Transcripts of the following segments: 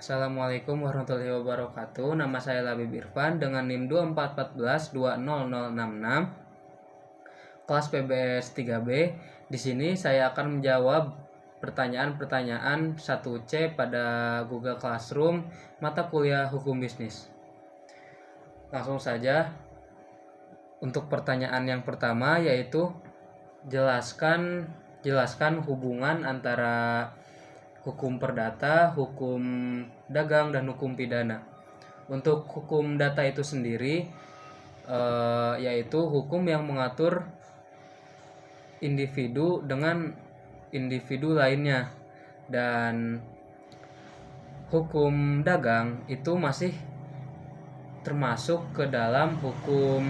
Assalamualaikum warahmatullahi wabarakatuh. Nama saya Labib Irfan dengan NIM 2414200066 kelas PBS 3B. Di sini saya akan menjawab pertanyaan-pertanyaan 1C pada Google Classroom mata kuliah Hukum Bisnis. Langsung saja untuk pertanyaan yang pertama, yaitu jelaskan hubungan antara hukum perdata, hukum dagang, dan hukum pidana. Untuk hukum data itu sendiri yaitu hukum yang mengatur individu dengan individu lainnya, dan hukum dagang itu masih termasuk ke dalam hukum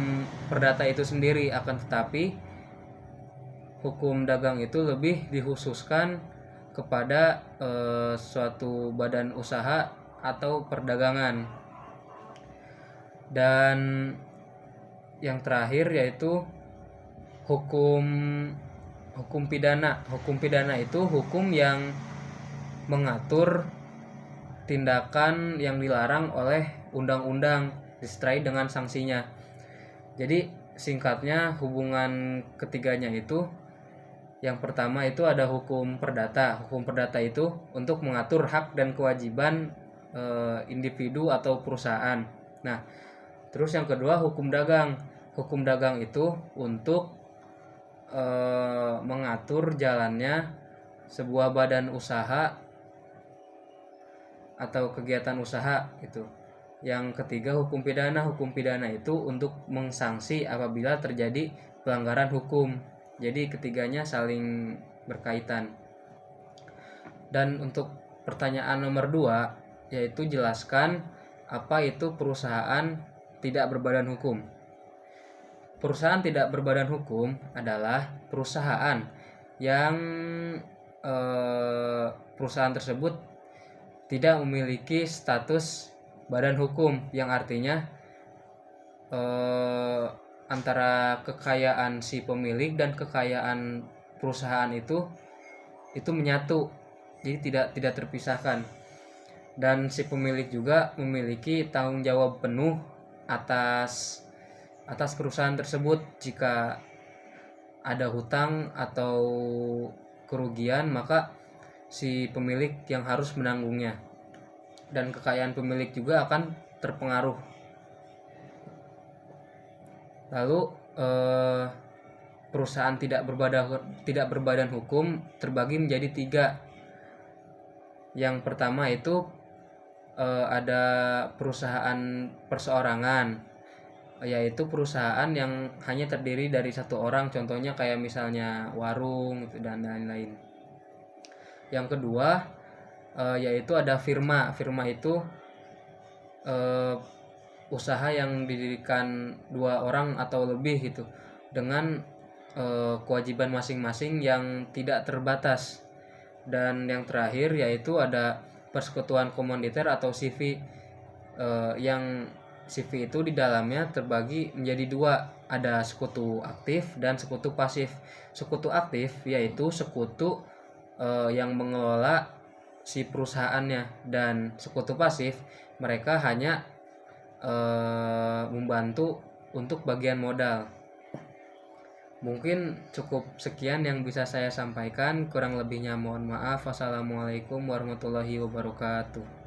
perdata itu sendiri, akan tetapi hukum dagang itu lebih dikhususkan kepada suatu badan usaha atau perdagangan. Dan yang terakhir yaitu hukum pidana. Hukum pidana itu hukum yang mengatur tindakan yang dilarang oleh undang-undang disertai dengan sanksinya. Jadi singkatnya, hubungan ketiganya itu, yang pertama itu ada hukum perdata. Hukum perdata itu untuk mengatur hak dan kewajiban individu atau perusahaan. Nah, terus yang kedua hukum dagang. Hukum dagang itu untuk mengatur jalannya sebuah badan usaha atau kegiatan usaha itu. Yang ketiga hukum pidana. Hukum pidana itu untuk mengsanksi apabila terjadi pelanggaran hukum. Jadi ketiganya saling berkaitan. Dan untuk pertanyaan nomor 2, yaitu jelaskan apa itu perusahaan tidak berbadan hukum. Perusahaan tidak berbadan hukum adalah perusahaan yang perusahaan tersebut tidak memiliki status badan hukum, yang artinya antara kekayaan si pemilik dan kekayaan perusahaan itu menyatu, jadi tidak terpisahkan. Dan si pemilik juga memiliki tanggung jawab penuh atas perusahaan tersebut. Jika ada hutang atau kerugian, maka si pemilik yang harus menanggungnya, dan kekayaan pemilik juga akan terpengaruh. Lalu perusahaan tidak berbadan hukum terbagi menjadi 3. Yang pertama itu ada perusahaan perseorangan, yaitu perusahaan yang hanya terdiri dari satu orang, contohnya kayak misalnya warung dan lain-lain. Yang kedua yaitu ada firma. Firma itu usaha yang didirikan 2 orang atau lebih gitu, dengan kewajiban masing-masing yang tidak terbatas. Dan yang terakhir yaitu ada persekutuan komanditer atau CV, yang CV itu di dalamnya terbagi menjadi 2, ada sekutu aktif dan sekutu pasif. Sekutu aktif yaitu sekutu yang mengelola si perusahaannya, dan sekutu pasif mereka hanya membantu untuk bagian modal. Mungkin cukup sekian yang bisa saya sampaikan, kurang lebihnya mohon maaf. Wassalamualaikum warahmatullahi wabarakatuh.